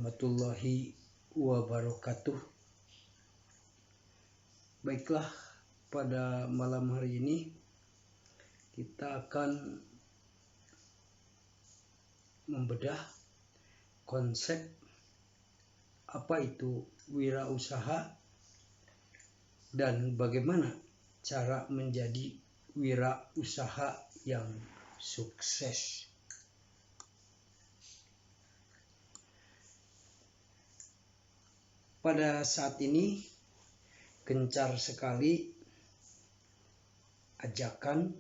warahmatullahi wabarakatuh. Baiklah, pada malam hari ini kita akan membedah konsep apa itu wirausaha dan bagaimana cara menjadi wirausaha yang sukses. Pada saat ini gencar sekali ajakan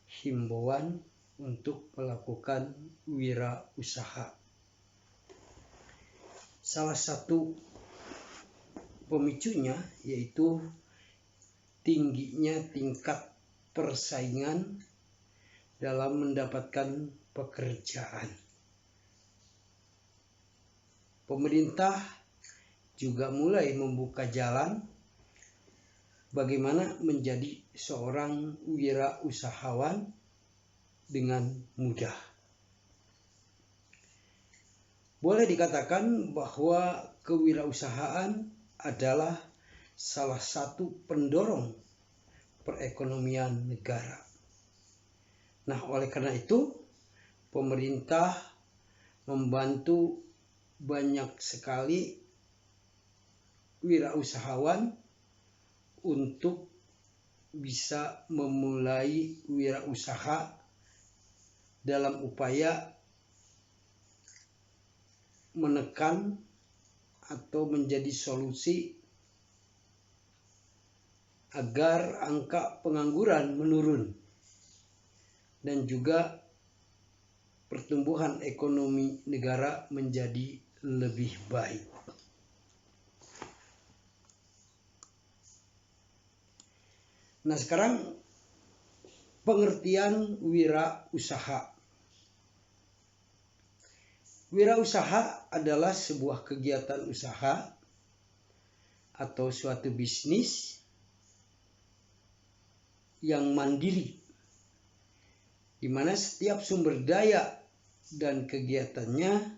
himbauan untuk melakukan wirausaha. Salah satu pemicunya yaitu tingginya tingkat persaingan dalam mendapatkan pekerjaan. Pemerintah juga mulai membuka jalan bagaimana menjadi seorang wirausahawan dengan mudah. Boleh dikatakan bahwa kewirausahaan adalah salah satu pendorong perekonomian negara. Nah, oleh karena itu, pemerintah membantu banyak sekali wirausahawan untuk bisa memulai wirausaha dalam upaya menekan atau menjadi solusi agar angka pengangguran menurun dan juga pertumbuhan ekonomi negara menjadi lebih baik. Nah, sekarang pengertian wirausaha. Wirausaha adalah sebuah kegiatan usaha atau suatu bisnis yang mandiri, di mana setiap sumber daya dan kegiatannya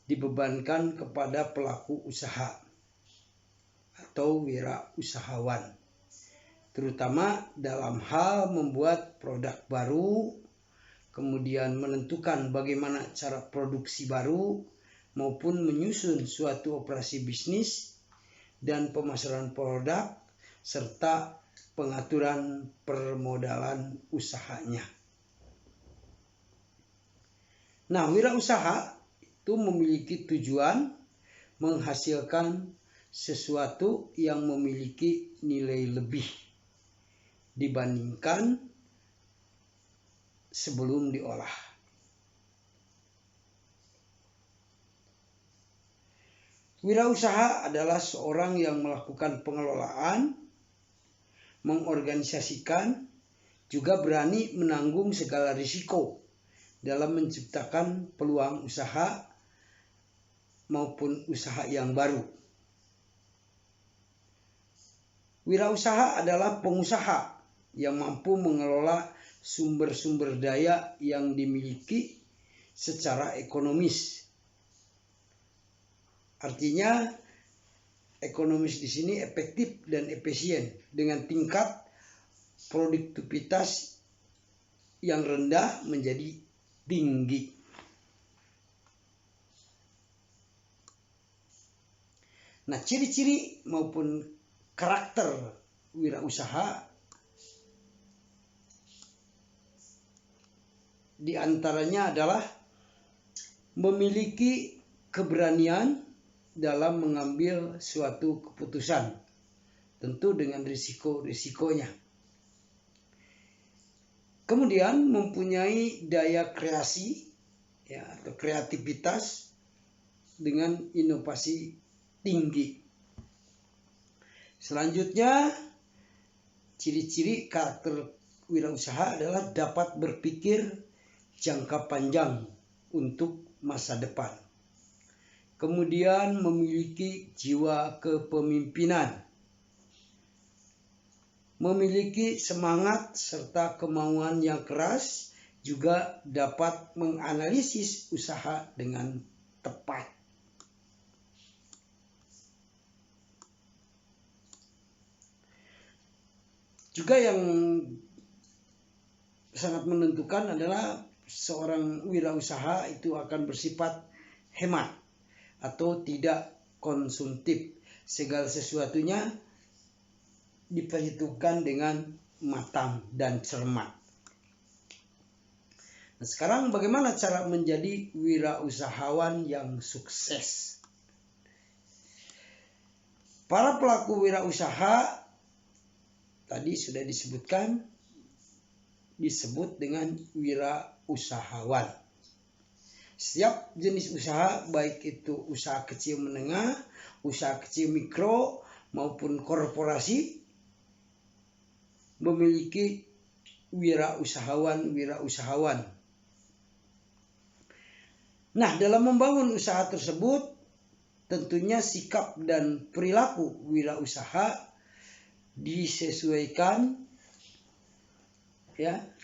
dibebankan kepada pelaku usaha atau wirausahawan, terutama dalam hal membuat produk baru, kemudian menentukan bagaimana cara produksi baru, maupun menyusun suatu operasi bisnis dan pemasaran produk, serta pengaturan permodalan usahanya. Nah, wirausaha itu memiliki tujuan menghasilkan sesuatu yang memiliki nilai lebih dibandingkan sebelum diolah. Wirausaha adalah seorang yang melakukan pengelolaan, mengorganisasikan, juga berani menanggung segala risiko dalam menciptakan peluang usaha maupun usaha yang baru. Wirausaha adalah pengusaha yang mampu mengelola sumber-sumber daya yang dimiliki secara ekonomis. Artinya ekonomis di sini efektif dan efisien dengan tingkat produktivitas yang rendah menjadi tinggi. Nah, ciri-ciri maupun karakter wirausaha di antaranya adalah memiliki keberanian dalam mengambil suatu keputusan, tentu dengan risiko-risikonya. Kemudian mempunyai daya kreasi atau kreativitas dengan inovasi tinggi. Selanjutnya, ciri-ciri karakter wirausaha adalah dapat berpikir jangka panjang untuk masa depan. Kemudian memiliki jiwa kepemimpinan, memiliki semangat serta kemauan yang keras, juga dapat menganalisis usaha dengan tepat. Juga yang sangat menentukan adalah seorang wirausaha itu akan bersifat hemat atau tidak konsumtif. Segala sesuatunya diperhitungkan dengan matang dan cermat. Nah, sekarang bagaimana cara menjadi wirausahawan yang sukses? Para pelaku wirausaha tadi sudah disebut dengan wirausahawan. Setiap jenis usaha, baik itu usaha kecil menengah, usaha kecil mikro, maupun korporasi, memiliki wirausahawan. Nah, dalam membangun usaha tersebut, tentunya sikap dan perilaku wirausaha disesuaikan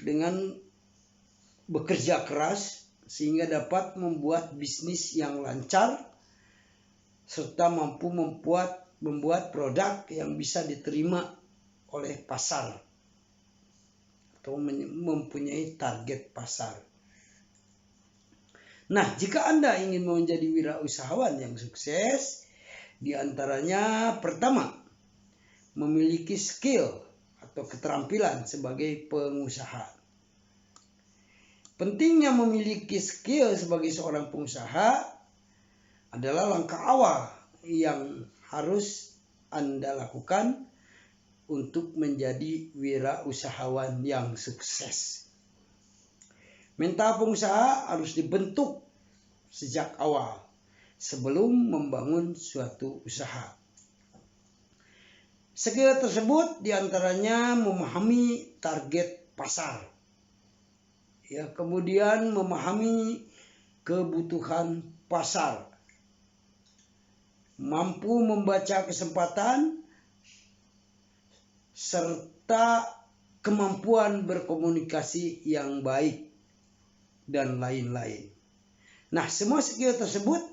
dengan bekerja keras sehingga dapat membuat bisnis yang lancar serta mampu membuat produk yang bisa diterima oleh pasar atau mempunyai target pasar. Nah, jika Anda ingin menjadi wirausahawan yang sukses, diantaranya pertama, memiliki skill atau keterampilan sebagai pengusaha. Pentingnya memiliki skill sebagai seorang pengusaha adalah langkah awal yang harus Anda lakukan untuk menjadi wirausahawan yang sukses. Mental pengusaha harus dibentuk sejak awal sebelum membangun suatu usaha. Skill tersebut diantaranya memahami target pasar, kemudian memahami kebutuhan pasar, mampu membaca kesempatan, serta kemampuan berkomunikasi yang baik, dan lain-lain. Nah, semua skill tersebut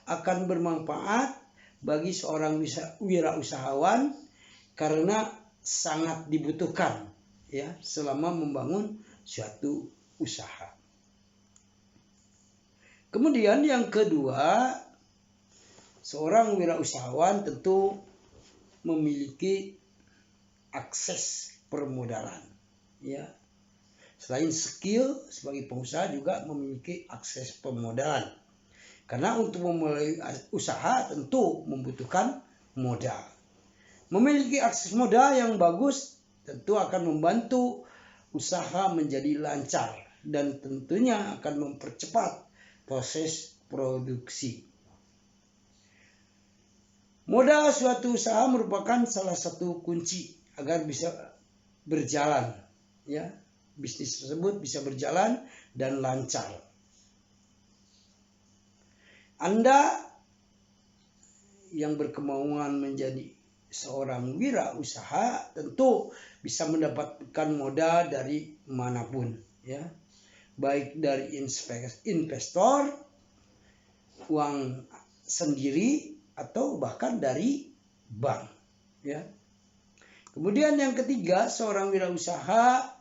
akan bermanfaat bagi seorang wirausahawan karena sangat dibutuhkan selama membangun suatu usaha. Kemudian yang kedua, seorang wirausahawan tentu memiliki akses permodalan. Selain skill sebagai pengusaha juga memiliki akses permodalan. Karena untuk memulai usaha tentu membutuhkan modal. Memiliki akses modal yang bagus tentu akan membantu usaha menjadi lancar dan tentunya akan mempercepat proses produksi. Modal suatu usaha merupakan salah satu kunci agar bisa berjalan, bisnis tersebut bisa berjalan dan lancar. Anda yang berkemauan menjadi seorang wirausaha tentu bisa mendapatkan modal dari manapun, baik dari investor, uang sendiri, atau bahkan dari bank. Kemudian yang ketiga, seorang wirausaha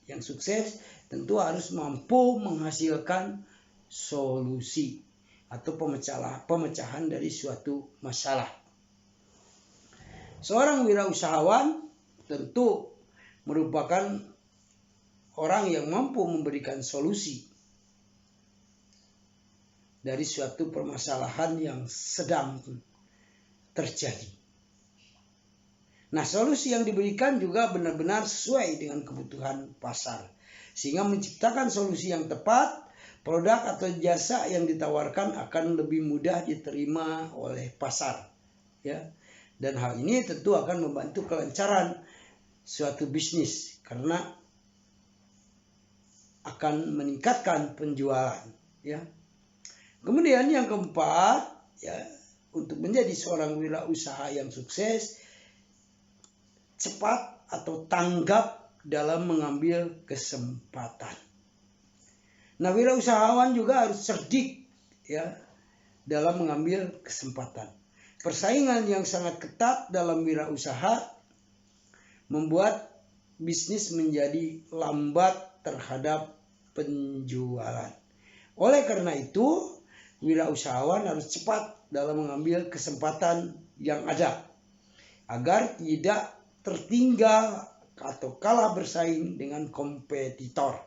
yang sukses tentu harus mampu menghasilkan solusi atau pemecahan dari suatu masalah. Seorang wirausahawan tentu merupakan orang yang mampu memberikan solusi dari suatu permasalahan yang sedang terjadi. Nah, solusi yang diberikan juga benar-benar sesuai dengan kebutuhan pasar. Sehingga menciptakan solusi yang tepat, produk atau jasa yang ditawarkan akan lebih mudah diterima oleh pasar. Dan hal ini tentu akan membantu kelancaran suatu bisnis karena akan meningkatkan penjualan. Kemudian yang keempat, untuk menjadi seorang wirausaha yang sukses, cepat atau tanggap dalam mengambil kesempatan. Nah, wirausahawan juga harus cerdik dalam mengambil kesempatan. Persaingan yang sangat ketat dalam wirausaha membuat bisnis menjadi lambat terhadap penjualan. Oleh karena itu, wirausahawan harus cepat dalam mengambil kesempatan yang ada agar tidak tertinggal atau kalah bersaing dengan kompetitor.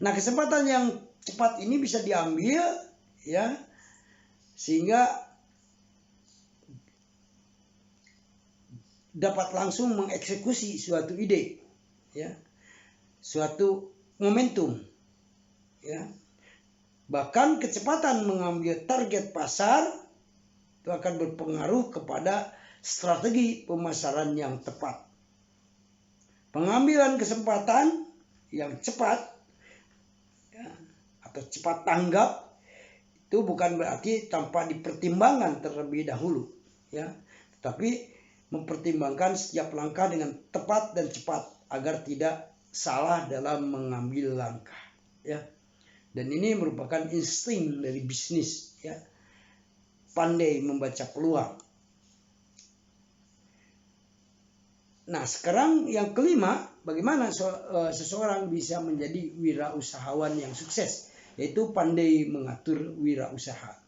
Nah, kesempatan yang cepat ini bisa diambil ya, sehingga dapat langsung mengeksekusi suatu ide ya, suatu momentum ya. Bahkan kecepatan mengambil target pasar itu akan berpengaruh kepada strategi pemasaran yang tepat. Pengambilan kesempatan yang cepat ya, atau cepat tanggap itu bukan berarti tanpa dipertimbangkan terlebih dahulu ya, tetapi mempertimbangkan setiap langkah dengan tepat dan cepat agar tidak salah dalam mengambil langkah ya. Dan ini merupakan insting dari bisnis ya, pandai membaca peluang. Nah, sekarang yang kelima, bagaimana seseorang bisa menjadi wirausahawan yang sukses, yaitu pandai mengatur wirausaha.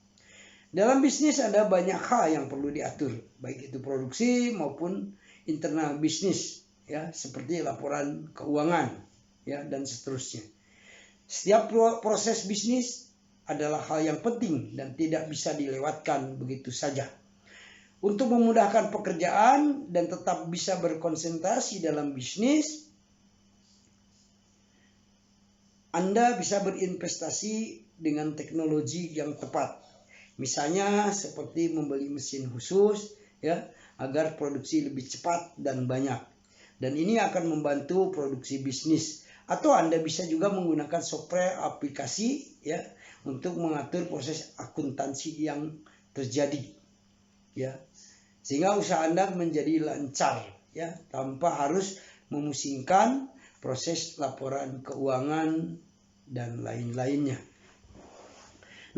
Dalam bisnis ada banyak hal yang perlu diatur, baik itu produksi maupun internal bisnis, ya, seperti laporan keuangan, ya, dan seterusnya. Setiap proses bisnis adalah hal yang penting dan tidak bisa dilewatkan begitu saja. Untuk memudahkan pekerjaan dan tetap bisa berkonsentrasi dalam bisnis, Anda bisa berinvestasi dengan teknologi yang tepat. Misalnya seperti membeli mesin khusus ya, agar produksi lebih cepat dan banyak. Dan ini akan membantu produksi bisnis. Atau Anda bisa juga menggunakan software aplikasi ya, untuk mengatur proses akuntansi yang terjadi. Ya, sehingga usaha Anda menjadi lancar ya, tanpa harus memusingkan proses laporan keuangan dan lain-lainnya.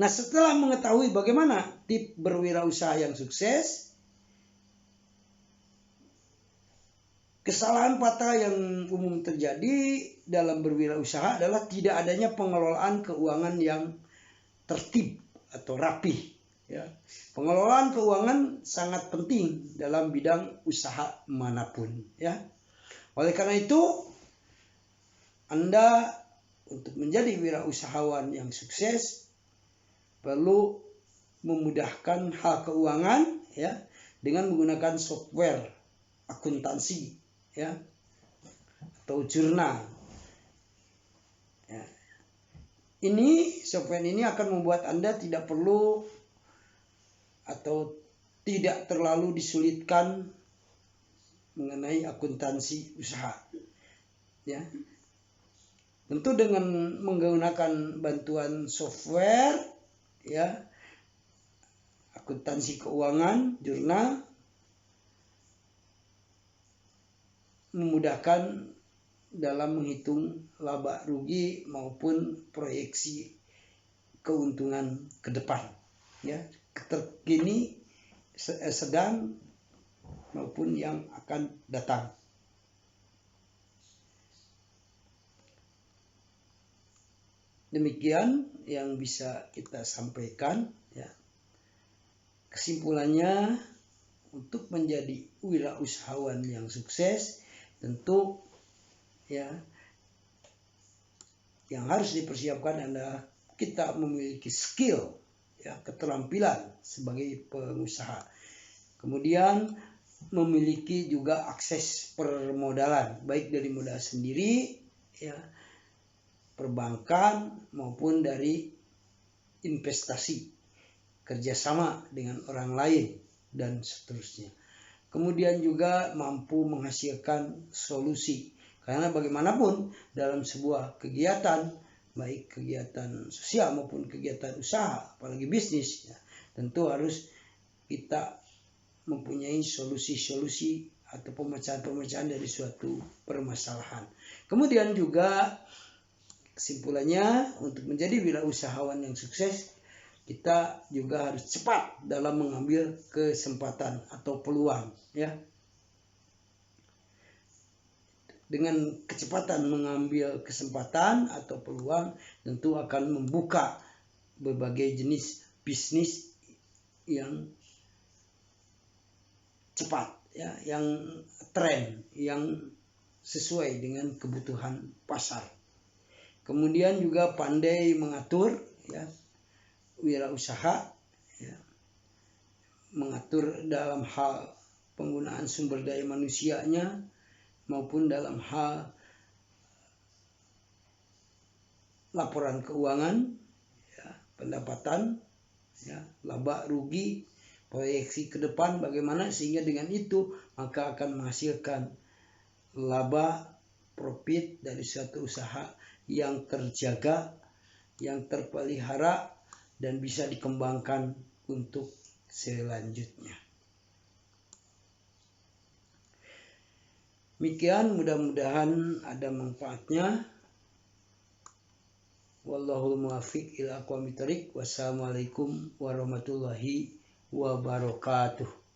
Nah, setelah mengetahui bagaimana tips berwirausaha yang sukses, kesalahan fatal yang umum terjadi dalam berwirausaha adalah tidak adanya pengelolaan keuangan yang tertib atau rapih. Ya, pengelolaan keuangan sangat penting dalam bidang usaha manapun. Ya, oleh karena itu, Anda untuk menjadi wirausahawan yang sukses perlu memudahkan hal keuangan, ya, dengan menggunakan software akuntansi, ya, atau jurnal. Ya. Software ini akan membuat Anda tidak perlu atau tidak terlalu disulitkan mengenai akuntansi usaha. Ya. Tentu dengan menggunakan bantuan software ya, akuntansi keuangan, jurnal, memudahkan dalam menghitung laba rugi maupun proyeksi keuntungan ke depan. Ya, terkini, sedang maupun yang akan datang. Demikian yang bisa kita sampaikan ya. Kesimpulannya, untuk menjadi wirausahawan yang sukses tentu ya, yang harus dipersiapkan adalah kita memiliki skill ya, keterampilan sebagai pengusaha. Kemudian memiliki juga akses permodalan, baik dari modal sendiri ya, perbankan maupun dari investasi, kerjasama dengan orang lain dan seterusnya. Kemudian juga mampu menghasilkan solusi, karena bagaimanapun dalam sebuah kegiatan, baik kegiatan sosial maupun kegiatan usaha, apalagi bisnis ya, tentu harus kita mempunyai solusi-solusi atau pemecahan-pemecahan dari suatu permasalahan. Kemudian juga kesimpulannya, untuk menjadi wirausahawan yang sukses kita juga harus cepat dalam mengambil kesempatan atau peluang, ya. Dengan kecepatan mengambil kesempatan atau peluang tentu akan membuka berbagai jenis bisnis yang cepat, ya, yang tren, yang sesuai dengan kebutuhan pasar. Kemudian juga pandai mengatur, ya, wirausaha, ya, mengatur dalam hal penggunaan sumber daya manusianya maupun dalam hal laporan keuangan, ya, pendapatan, ya, laba rugi, proyeksi ke depan bagaimana, sehingga dengan itu maka akan menghasilkan laba, profit dari suatu usaha yang terjaga, yang terpelihara dan bisa dikembangkan untuk selanjutnya. Demikian, mudah-mudahan ada manfaatnya. Wallahul muwaffiq ila aqwamit thoriq. Wassalamualaikum warahmatullahi wabarakatuh.